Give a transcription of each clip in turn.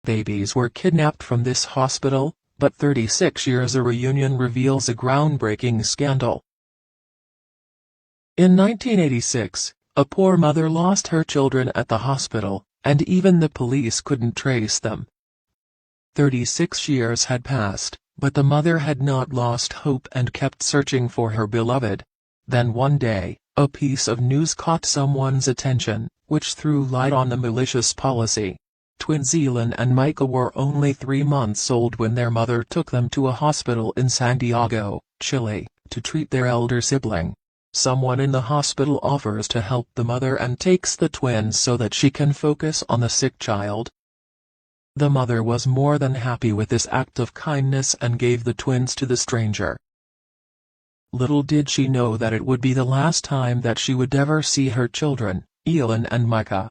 babies were kidnapped from this hospital, but 36 years a reunion reveals a groundbreaking scandal. In 1986, a poor mother lost her children at the hospital, and even the police couldn't trace them. 36 years had passed, but the mother had not lost hope and kept searching for her beloved. Then one day, a piece of news caught someone's attention, which threw light on the malicious policy. Twins Elin and Micah were only 3 months old when their mother took them to a hospital in Santiago, Chile, to treat their elder sibling. Someone in the hospital offers to help the mother and takes the twins so that she can focus on the sick child. The mother was more than happy with this act of kindness and gave the twins to the stranger. Little did she know that it would be the last time that she would ever see her children, Elin and Micah.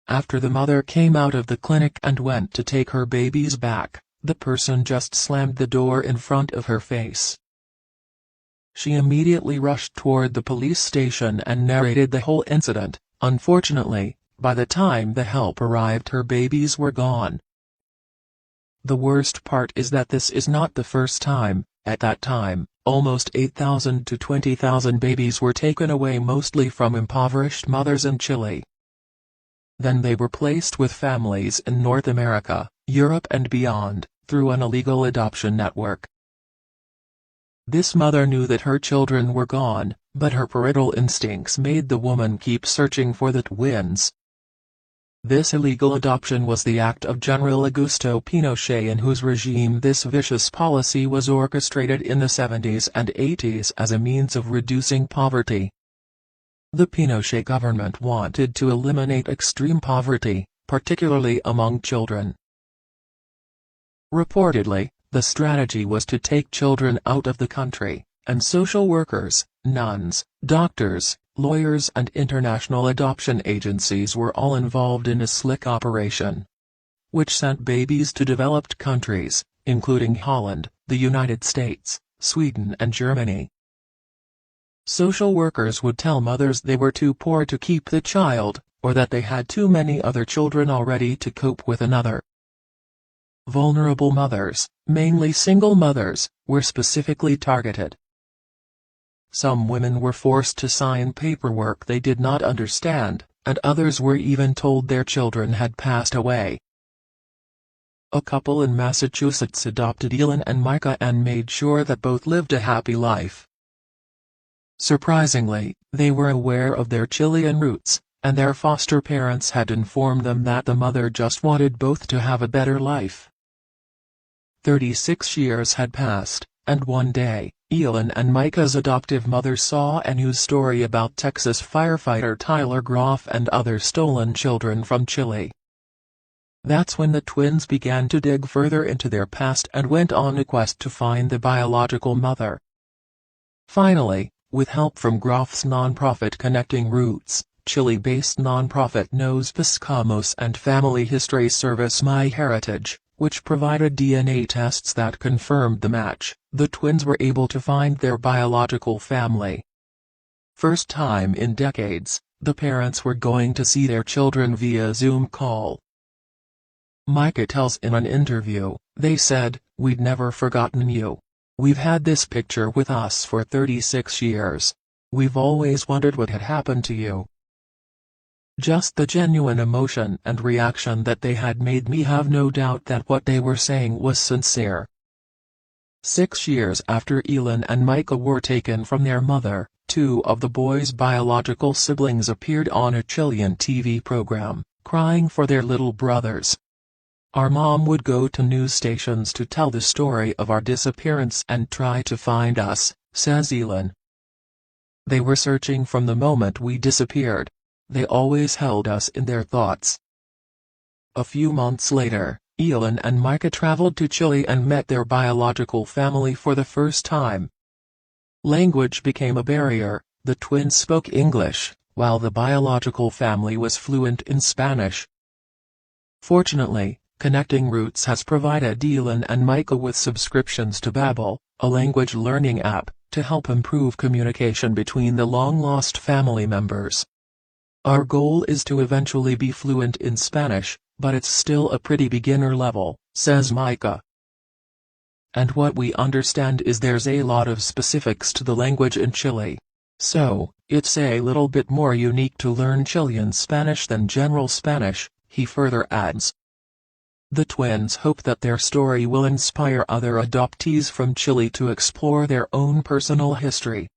After the mother came out of the clinic and went to take her babies back, the person just slammed the door in front of her face. She immediately rushed toward the police station and narrated the whole incident. Unfortunately, by the time the help arrived, her babies were gone. The worst part is that this is not the first time. At that time, almost 8,000 to 20,000 babies were taken away, mostly from impoverished mothers in Chile. Then they were placed with families in North America, Europe and beyond, through an illegal adoption network. This mother knew that her children were gone, but her parental instincts made the woman keep searching for the twins. This illegal adoption was the act of General Augusto Pinochet, in whose regime this vicious policy was orchestrated in the 70s and 80s as a means of reducing poverty. The Pinochet government wanted to eliminate extreme poverty, particularly among children. Reportedly, the strategy was to take children out of the country, and social workers, nuns, doctors, lawyers and international adoption agencies were all involved in a slick operation, which sent babies to developed countries, including Holland, the United States, Sweden and Germany. Social workers would tell mothers they were too poor to keep the child, or that they had too many other children already to cope with another. Vulnerable mothers, mainly single mothers, were specifically targeted. Some women were forced to sign paperwork they did not understand, and others were even told their children had passed away. A couple in Massachusetts adopted Elin and Micah and made sure that both lived a happy life. Surprisingly, they were aware of their Chilean roots, and their foster parents had informed them that the mother just wanted both to have a better life. 36 years had passed, and one day, Elin and Micah's adoptive mother saw a news story about Texas firefighter Tyler Groff and other stolen children from Chile. That's when the twins began to dig further into their past and went on a quest to find the biological mother. Finally, with help from Groff's nonprofit Connecting Roots, Chile-based nonprofit Nos Buscamos and family history service MyHeritage, which provided DNA tests that confirmed the match, the twins were able to find their biological family. First time in decades, the parents were going to see their children via Zoom call. Micah tells in an interview, "They said, 'We'd never forgotten you. We've had this picture with us for 36 years. We've always wondered what had happened to you.'" Just the genuine emotion and reaction that they had made me have no doubt that what they were saying was sincere. 6 years after Elin and Micah were taken from their mother, 2 of the boys' biological siblings appeared on a Chilean TV program, crying for their little brothers. "Our mom would go to news stations to tell the story of our disappearance and try to find us," says Elin. "They were searching from the moment we disappeared. They always held us in their thoughts." A few months later, Elin and Micah traveled to Chile and met their biological family for the first time. Language became a barrier. The twins spoke English, while the biological family was fluent in Spanish. Fortunately, Connecting Roots has provided Elin and Micah with subscriptions to Babbel, a language learning app, to help improve communication between the long-lost family members. Our goal is to eventually be fluent in Spanish, but it's still a pretty beginner level, says Micah. And what we understand is there's a lot of specifics to the language in Chile. So, it's a little bit more unique to learn Chilean Spanish than general Spanish, he further adds. The twins hope that their story will inspire other adoptees from Chile to explore their own personal history.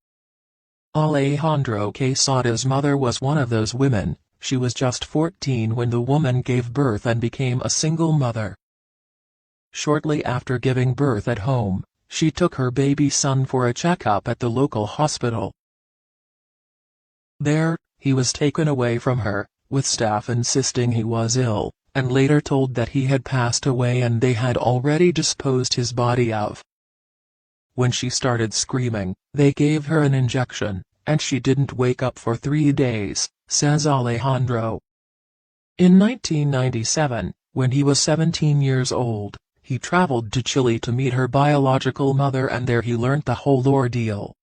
Alejandro Quesada's mother was one of those women. She was just 14 when the woman gave birth and became a single mother. Shortly after giving birth at home, she took her baby son for a checkup at the local hospital. There, he was taken away from her, with staff insisting he was ill, and later told that he had passed away and they had already disposed his body of. When she started screaming, they gave her an injection, and she didn't wake up for 3 days, says Alejandro. In 1997, when he was 17 years old, he traveled to Chile to meet her biological mother, and there he learnt the whole ordeal.